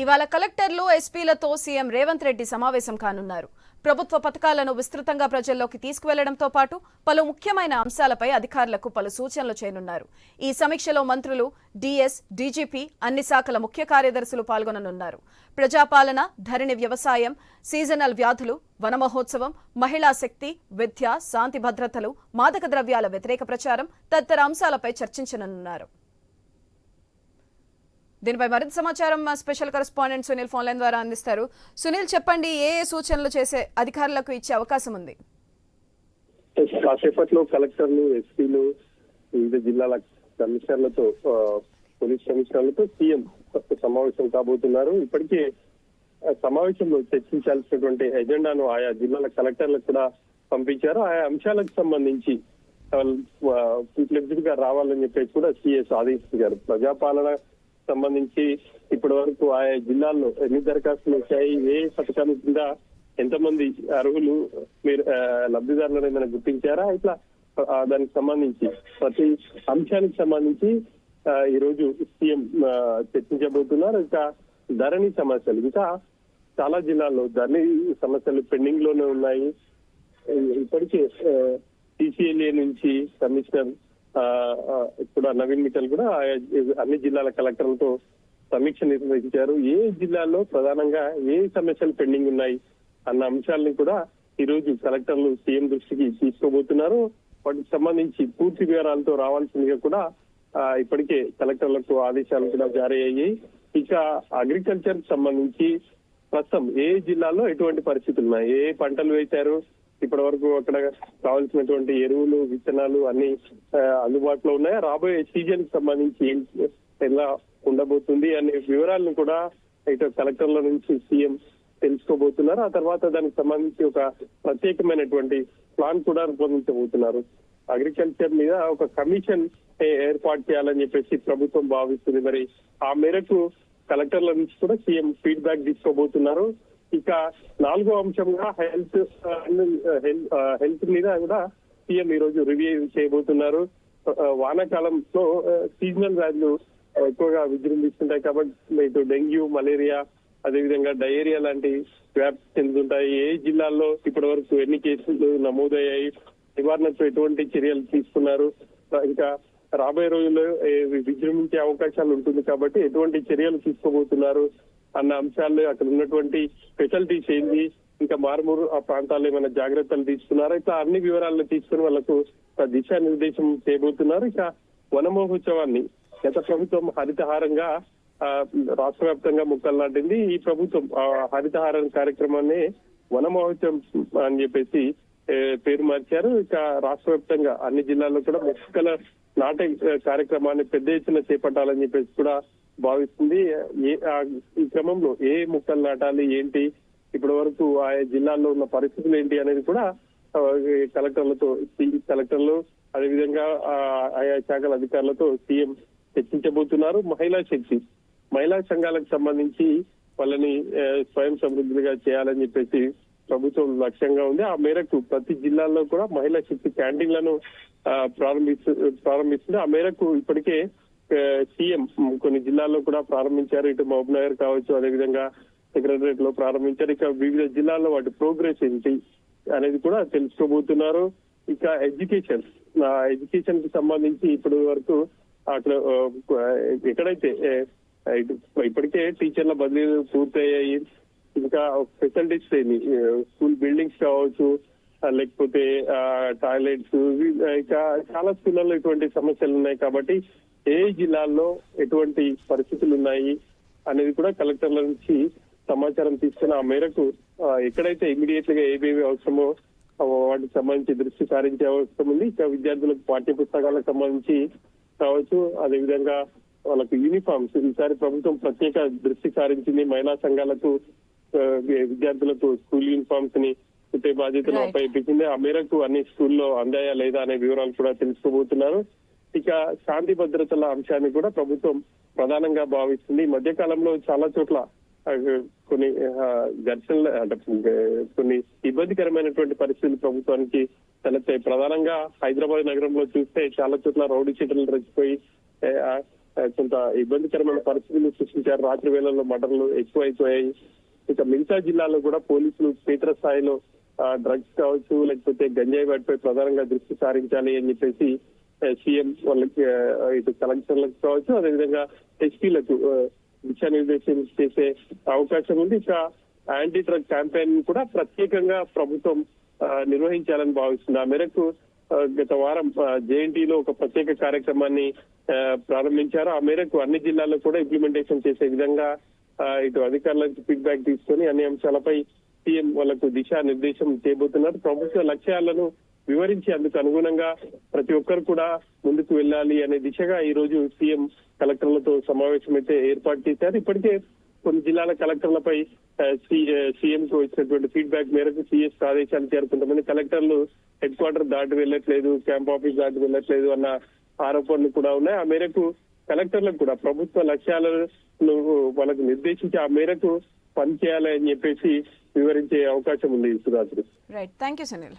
ఇవాళ కలెక్టర్లు ఎస్పీలతో సీఎం రేవంత్ రెడ్డి సమావేశం కానున్నారు. ప్రభుత్వ పథకాలను విస్తృతంగా ప్రజల్లోకి తీసుకువెళ్లడంతో పాటు పలు ముఖ్యమైన అంశాలపై అధికారులకు పలు సూచనలు చేయనున్నారు. ఈ సమీక్షలో మంత్రులు, డీఎస్, డీజీపీ, అన్ని శాఖల ముఖ్య కార్యదర్శులు పాల్గొననున్నారు. ప్రజాపాలన, ధరణి వ్యవసాయం, సీజనల్ వ్యాధులు, వన మహోత్సవం, మహిళా శక్తి, విద్య, శాంతి భద్రతలు, మాదక ద్రవ్యాల వ్యతిరేక ప్రచారం తదితర అంశాలపై చర్చించనున్నారు. దీనిపై మరింత సమాచారం మా special correspondent Sunil phone line ద్వారా అందిస్తారు. సునీల్, చెప్పండి, ఏ సూచనలు చేసే అధికారులకు ఇచ్చే అవకాశం ఉంది? కాసేపట్లో కలెక్టర్లు, ఎస్పీలు, వివిధ జిల్లాల కమిషనర్లతో, పోలీస్ కమిషనర్లతో సీఎం సమావేశం కాబోతున్నారు. ఇప్పటికే సమావేశంలో చర్చించాల్సినటువంటి ఎజెండాను ఆయా జిల్లాల కలెక్టర్లకు కూడా పంపించారు. ఆయా అంశాలకు సంబంధించి ఫ్లెక్సిబుల్ గా రావాలని చెప్పేసి కూడా సీఎస్ ఆదేశించారు. ప్రజాపాలన సంబంధించి ఇప్పటి వరకు ఆయా జిల్లాల్లో ఎన్ని దరఖాస్తులు వచ్చాయి, ఏ పథకాల కింద ఎంతమంది అర్హులు, మీరు లబ్ధిదారులను ఏమైనా గుర్తించారా, ఇట్లా దానికి సంబంధించి ప్రతి అంశానికి సంబంధించి ఈ రోజు సీఎం చర్చించబోతున్నారు. ఇంకా ధరణి సమస్యలు, ఇంకా చాలా జిల్లాల్లో ధరణి సమస్యలు పెండింగ్ లోనే ఉన్నాయి. ఇప్పటికే టీసీఎల్ఏ నుంచి కమిషనర్ కూడా నవీన్ మిట్టల్ కూడా అన్ని జిల్లాల కలెక్టర్లతో సమీక్ష నిర్వహించారు. ఏ జిల్లాల్లో ప్రధానంగా ఏ సమస్యలు పెండింగ్ ఉన్నాయి అన్న అంశాలని కూడా ఈ రోజు కలెక్టర్లు సీఎం దృష్టికి తీసుకోబోతున్నారు. వాటికి సంబంధించి పూర్తి వివరాలతో రావాల్సిందిగా కూడా ఇప్పటికే కలెక్టర్లకు ఆదేశాలు కూడా జారీ అయ్యాయి. ఇక అగ్రికల్చర్ సంబంధించి ప్రస్తుతం ఏ జిల్లాలో ఎటువంటి పరిస్థితులు ఉన్నాయి, ఏ పంటలు వేశారు, ఇప్పటి వరకు అక్కడ కావాల్సినటువంటి ఎరువులు, విత్తనాలు అన్ని అందుబాటులో ఉన్నాయా, రాబోయే సీజన్ కి సంబంధించి ఎలా ఉండబోతుంది అనే వివరాలను కూడా ఇటు కలెక్టర్ల నుంచి సీఎం తెలుసుకోబోతున్నారు. ఆ తర్వాత దానికి సంబంధించి ఒక ప్రత్యేకమైనటువంటి ప్లాన్ కూడా రూపొందించబోతున్నారు. అగ్రికల్చర్ మీద ఒక కమిషన్ ఏర్పాటు చేయాలని చెప్పేసి ప్రభుత్వం భావిస్తుంది. మరి ఆ మేరకు కలెక్టర్ల నుంచి కూడా సీఎం ఫీడ్బ్యాక్ తీసుకోబోతున్నారు. ఇక నాలుగో అంశంగా హెల్త్ మీద కూడా సీఎం ఈ రోజు రివ్యూ చేయబోతున్నారు. వానాకాలంలో సీజనల్ వ్యాధులు ఎక్కువగా విజృంభిస్తుంటాయి కాబట్టి ఇటు డెంగ్యూ, మలేరియా, అదేవిధంగా డయేరియా లాంటి వ్యాప్తి చెందుతుంటాయి. ఏ జిల్లాల్లో ఇప్పటి వరకు ఎన్ని కేసులు నమోదయ్యాయి, నివారణకు ఎటువంటి చర్యలు తీసుకున్నారు, ఇంకా రాబోయే రోజుల్లో విజృంభించే అవకాశాలు ఉంటుంది కాబట్టి ఎటువంటి చర్యలు తీసుకోబోతున్నారు అన్న అంశాలు, అక్కడ ఉన్నటువంటి ఫెసిలిటీస్ ఏంటి, ఇంకా మారుమూరు ఆ ప్రాంతాల్లో ఏమైనా జాగ్రత్తలు తీసుకున్నారా, ఇట్లా అన్ని వివరాలను తీసుకుని వాళ్ళకు దిశానిర్దేశం చేయబోతున్నారు. ఇక వన మహోత్సవాన్ని గత ప్రభుత్వం హరితహారంగా రాష్ట్ర వ్యాప్తంగా మొక్కలు నాటింది. ఈ ప్రభుత్వం హరితహారం కార్యక్రమాన్ని వన మహోత్సవం అని చెప్పేసి పేరు మార్చారు. ఇక రాష్ట్ర వ్యాప్తంగా అన్ని జిల్లాల్లో కూడా మొక్కల నాటే కార్యక్రమాన్ని పెద్ద ఎత్తున చేపట్టాలని చెప్పేసి కూడా భావిస్తుంది. ఈ క్రమంలో ఏ మొక్కలు నాటాలి, ఏంటి, ఇప్పటి వరకు ఆయా జిల్లాల్లో ఉన్న పరిస్థితులు ఏంటి అనేది కూడా కలెక్టర్లు అదేవిధంగా ఆయా శాఖల అధికారులతో సీఎం చర్చించబోతున్నారు. మహిళా సంఘాలకు సంబంధించి వాళ్ళని స్వయం సమృద్ధిగా చేయాలని చెప్పేసి ప్రభుత్వం లక్ష్యంగా ఉంది. ఆ మేరకు ప్రతి జిల్లాల్లో కూడా మహిళా శక్తి క్యాంటీన్లను ప్రారంభిస్తుంది. ఆ మేరకు ఇప్పటికే సీఎం కొన్ని జిల్లాల్లో కూడా ప్రారంభించారు. ఇటు మహబూబ్ నగర్ కావచ్చు, అదేవిధంగా సెక్రటరియట్ లో ప్రారంభించారు. ఇక వివిధ జిల్లాల్లో వాటి ప్రోగ్రెస్ ఏంటి అనేది కూడా తెలుసుకోబోతున్నారు. ఇక ఎడ్యుకేషన్ కి సంబంధించి ఇప్పటి వరకు అక్కడ ఎక్కడైతే ఇప్పటికే టీచర్ల బదిలీలు పూర్తయ్యాయి, ఇంకా ఫెసిలిటీస్ స్కూల్ బిల్డింగ్స్ కావచ్చు, లేకపోతే టాయిలెట్స్, ఇంకా చాలా స్కూళ్ళల్లో ఇటువంటి సమస్యలు ఉన్నాయి కాబట్టి ఏ జిల్లాల్లో ఎటువంటి పరిస్థితులు ఉన్నాయి అనేది కూడా కలెక్టర్ల నుంచి సమాచారం తీసుకుని ఆ మేరకు ఎక్కడైతే ఇమీడియట్ గా ఏవేవి అవసరమో వాటికి సంబంధించి దృష్టి సారించే అవసరం ఉంది. ఇక విద్యార్థులకు పాఠ్య పుస్తకాలకు సంబంధించి కావచ్చు, అదేవిధంగా వాళ్ళకు యూనిఫామ్స్ ఈసారి ప్రభుత్వం ప్రత్యేక దృష్టి సారించింది. మహిళా సంఘాలకు, విద్యార్థులకు స్కూల్ యూనిఫామ్స్ ని కుట్టే బాధ్యతను అప్పగించింది. ఆ మేరకు అన్ని స్కూల్లో అందాయా లేదా అనే వివరాలు కూడా తెలుసుకోబోతున్నారు. ఇక శాంతి భద్రతల అంశాన్ని కూడా ప్రభుత్వం ప్రధానంగా భావిస్తుంది. ఈ మధ్య కాలంలో చాలా చోట్ల కొన్ని ఘర్షణలు అంటే కొన్ని ఇబ్బందికరమైనటువంటి పరిస్థితులు ప్రభుత్వానికి తలెత్తాయి. ప్రధానంగా హైదరాబాద్ నగరంలో చూస్తే చాలా చోట్ల రౌడీ షీటర్లు రెచ్చిపోయి కొంత ఇబ్బందికరమైన పరిస్థితులు సృష్టించారు. రాత్రి వేళల్లో మర్డర్లు ఎక్కువైపోయాయి. ఇక మిగతా జిల్లాల్లో కూడా పోలీసులు క్షేత్రస్థాయిలో డ్రగ్స్ కావచ్చు, లేకపోతే గంజాయి వాటిపై ప్రధానంగా దృష్టి సారించాలి అని చెప్పేసి సీఎం వాళ్ళకి ఇటు కలెక్టర్లకు కావచ్చు, అదేవిధంగా ఎస్పీలకు దిశానిర్దేశం చేసే అవకాశం ఉంది. ఇక యాంటీ డ్రగ్ క్యాంపెయిన్ కూడా ప్రత్యేకంగా ప్రభుత్వం నిర్వహించాలని భావిస్తుంది. ఆ మేరకు గత వారం జేఎన్టీలో ఒక ప్రత్యేక కార్యక్రమాన్ని ప్రారంభించారు. ఆ మేరకు అన్ని జిల్లాల్లో కూడా ఇంప్లిమెంటేషన్ చేసే విధంగా ఇటు అధికారులకు ఫీడ్బ్యాక్ తీసుకొని అన్ని అంశాలపై సీఎం వాళ్ళకు దిశానిర్దేశం చేయబోతున్నారు. ప్రభుత్వ లక్ష్యాలను వివరించి అందుకు అనుగుణంగా ప్రతి ఒక్కరు కూడా ముందుకు వెళ్ళాలి అనే దిశగా ఈ రోజు సీఎం కలెక్టర్లతో సమావేశం అయితే ఏర్పాటు చేశారు. ఇప్పటికే కొన్ని జిల్లాల కలెక్టర్లపై సీఎం కు వచ్చినటువంటి ఫీడ్బ్యాక్ మేరకు సిఎస్ ఆదేశాలు ఇచ్చారు. కొంతమంది కలెక్టర్లు హెడ్ క్వార్టర్ దాటి వెళ్ళట్లేదు, క్యాంప్ ఆఫీస్ దాటి వెళ్ళట్లేదు అన్న ఆరోపణలు కూడా ఉన్నాయి. ఆ మేరకు కలెక్టర్లకు కూడా ప్రభుత్వ లక్ష్యాలను వాళ్ళకు నిర్దేశించి ఆ మేరకు పనిచేయాలి అని చెప్పేసి వివరించే అవకాశం ఉంది. Sudhatri. Right, thank you Sunil.